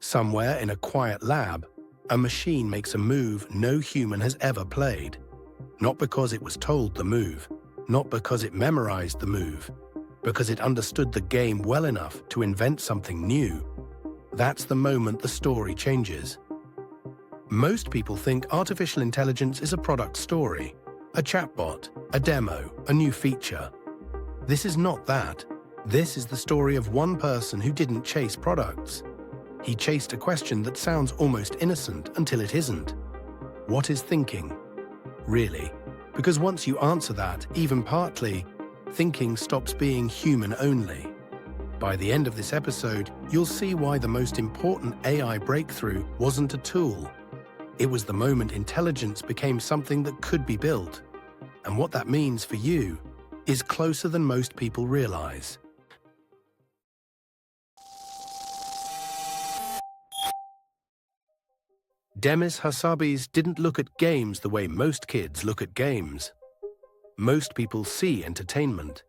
Somewhere in a quiet lab, a machine makes a move no human has ever played. Not because it was told the move, not because it memorized the move, because it understood the game well enough to invent something new. That's the moment the story changes. Most people think artificial intelligence is a product story, a chatbot, a demo, a new feature. This is not that. This is the story of one person who didn't chase products. He chased a question that sounds almost innocent until it isn't. What is thinking? Really? Because once you answer that, even partly, thinking stops being human only. By the end of this episode, you'll see why the most important AI breakthrough wasn't a tool. It was the moment intelligence became something that could be built. And what that means for you is closer than most people realize. Demis Hassabis didn't look at games the way most kids look at games. Most people see entertainment.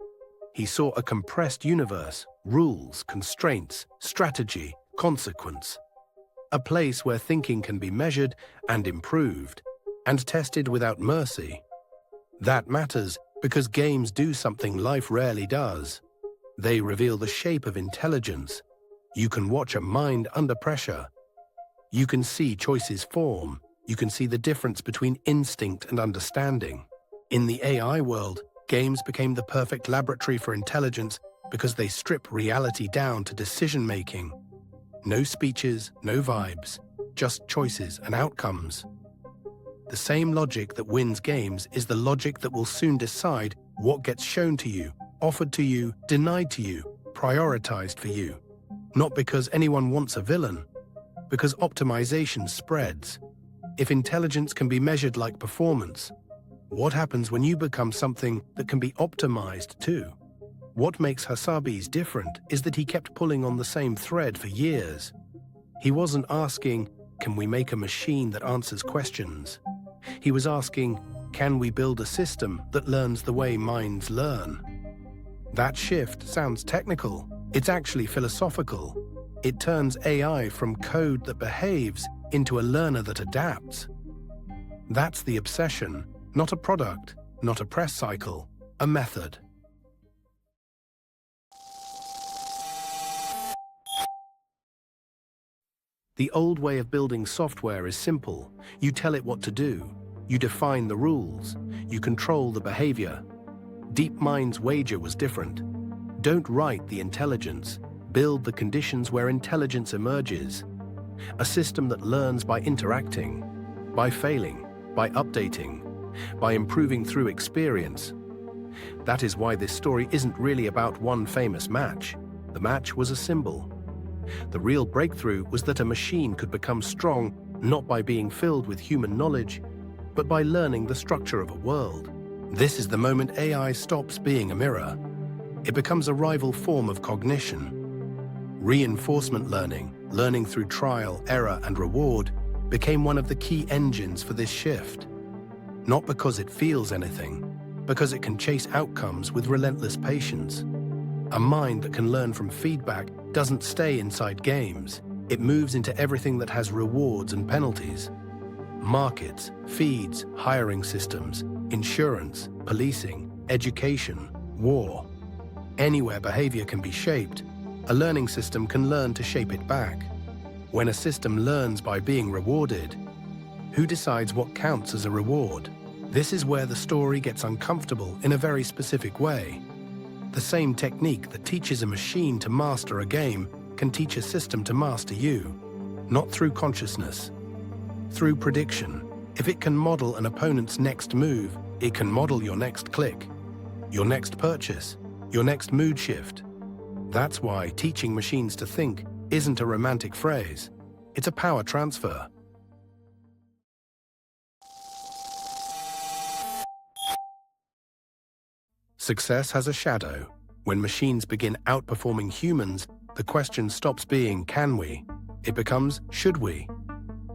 He saw a compressed universe, rules, constraints, strategy, consequence. A place where thinking can be measured and improved, and tested without mercy. That matters because games do something life rarely does. They reveal the shape of intelligence. You can watch a mind under pressure. You can see choices form. You can see the difference between instinct and understanding. In the AI world, games became the perfect laboratory for intelligence because they strip reality down to decision-making. No speeches, no vibes, just choices and outcomes. The same logic that wins games is the logic that will soon decide what gets shown to you, offered to you, denied to you, prioritized for you. Not because anyone wants a villain, because optimization spreads. If intelligence can be measured like performance, what happens when you become something that can be optimized too? What makes Hassabis different is that he kept pulling on the same thread for years. He wasn't asking, can we make a machine that answers questions? He was asking, can we build a system that learns the way minds learn? That shift sounds technical. It's actually philosophical. It turns AI from code that behaves into a learner that adapts. That's the obsession, not a product, not a press cycle, a method. The old way of building software is simple. You tell it what to do. You define the rules. You control the behavior. DeepMind's wager was different. Don't write the intelligence. Build the conditions where intelligence emerges. A system that learns by interacting, by failing, by updating, by improving through experience. That is why this story isn't really about one famous match. The match was a symbol. The real breakthrough was that a machine could become strong not by being filled with human knowledge, but by learning the structure of a world. This is the moment AI stops being a mirror. It becomes a rival form of cognition. Reinforcement learning, learning through trial, error, and reward, became one of the key engines for this shift. Not because it feels anything, because it can chase outcomes with relentless patience. A mind that can learn from feedback doesn't stay inside games. It moves into everything that has rewards and penalties. Markets, feeds, hiring systems, insurance, policing, education, war. Anywhere behavior can be shaped, a learning system can learn to shape it back. When a system learns by being rewarded, who decides what counts as a reward? This is where the story gets uncomfortable in a very specific way. The same technique that teaches a machine to master a game can teach a system to master you. Not through consciousness, through prediction. If it can model an opponent's next move, it can model your next click, your next purchase, your next mood shift. That's why teaching machines to think isn't a romantic phrase. It's a power transfer. Success has a shadow. When machines begin outperforming humans, the question stops being, can we? It becomes, should we?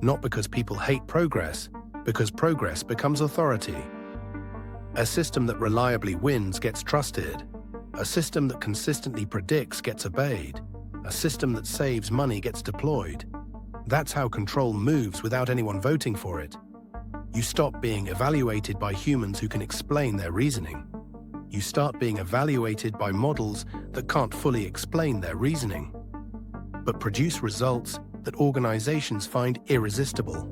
Not because people hate progress, because progress becomes authority. A system that reliably wins gets trusted. A system that consistently predicts gets obeyed. A system that saves money gets deployed. That's how control moves without anyone voting for it. You stop being evaluated by humans who can explain their reasoning. You start being evaluated by models that can't fully explain their reasoning, but produce results that organizations find irresistible.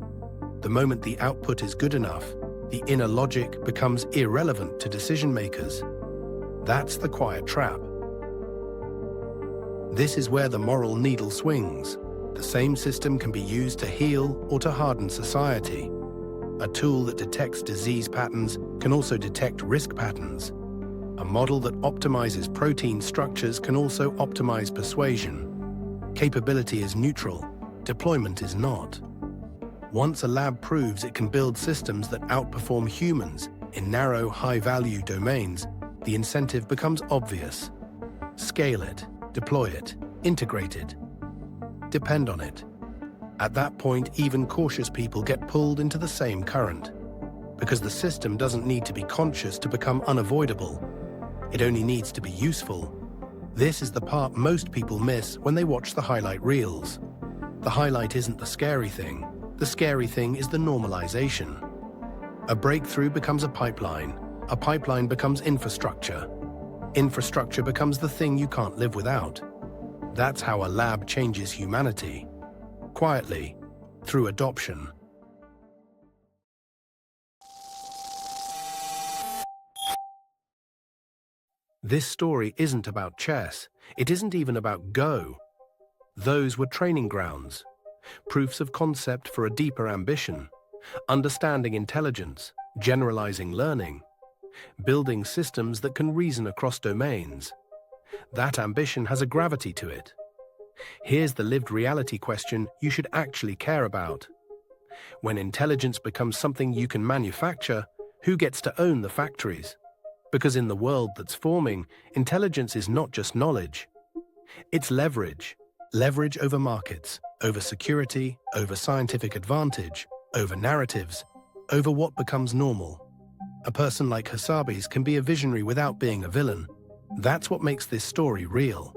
The moment the output is good enough, the inner logic becomes irrelevant to decision makers. That's the quiet trap. This is where the moral needle swings. The same system can be used to heal or to harden society. A tool that detects disease patterns can also detect risk patterns. A model that optimizes protein structures can also optimize persuasion. Capability is neutral, deployment is not. Once a lab proves it can build systems that outperform humans in narrow, high-value domains, the incentive becomes obvious. Scale it, deploy it, integrate it. Depend on it. At that point, even cautious people get pulled into the same current, because the system doesn't need to be conscious to become unavoidable. It only needs to be useful. This is the part most people miss when they watch the highlight reels. The highlight isn't the scary thing. The scary thing is the normalization. A breakthrough becomes a pipeline becomes infrastructure. Infrastructure becomes the thing you can't live without. That's how a lab changes humanity. Quietly, through adoption. This story isn't about chess. It isn't even about Go. Those were training grounds, proofs of concept for a deeper ambition, understanding intelligence, generalizing learning, building systems that can reason across domains. That ambition has a gravity to it. Here's the lived reality question you should actually care about. When intelligence becomes something you can manufacture, who gets to own the factories? Because in the world that's forming, intelligence is not just knowledge. It's leverage. Leverage over markets, over security, over scientific advantage, over narratives, over what becomes normal. A person like Hassabis can be a visionary without being a villain. That's what makes this story real.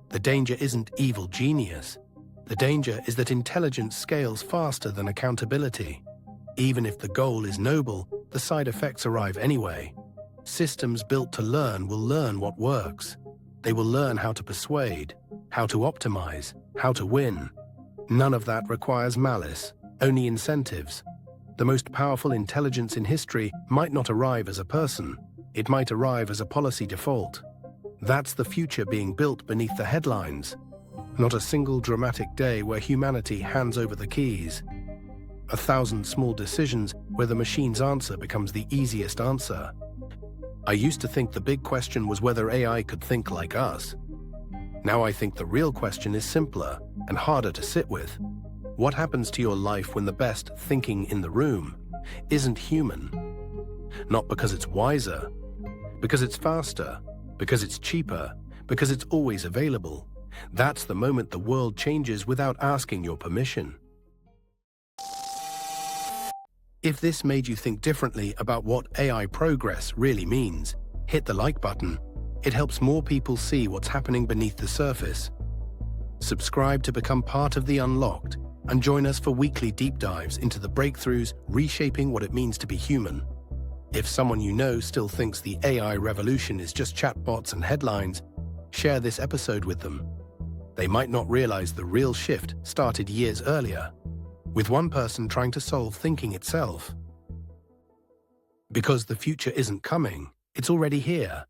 The danger isn't evil genius. The danger is that intelligence scales faster than accountability. Even if the goal is noble, the side effects arrive anyway. Systems built to learn will learn what works. They will learn how to persuade, how to optimize, how to win. None of that requires malice, only incentives. The most powerful intelligence in history might not arrive as a person. It might arrive as a policy default. That's the future being built beneath the headlines. Not a single dramatic day where humanity hands over the keys. 1,000 small decisions where the machine's answer becomes the easiest answer. I used to think the big question was whether AI could think like us. Now I think the real question is simpler and harder to sit with. What happens to your life when the best thinking in the room isn't human? Not because it's wiser, because it's faster, because it's cheaper, because it's always available. That's the moment the world changes without asking your permission. If this made you think differently about what AI progress really means, hit the like button. It helps more people see what's happening beneath the surface. Subscribe to become part of the Unlocked and join us for weekly deep dives into the breakthroughs reshaping what it means to be human. If someone you know still thinks the AI revolution is just chatbots and headlines, share this episode with them. They might not realize the real shift started years earlier, with one person trying to solve thinking itself. Because the future isn't coming, it's already here.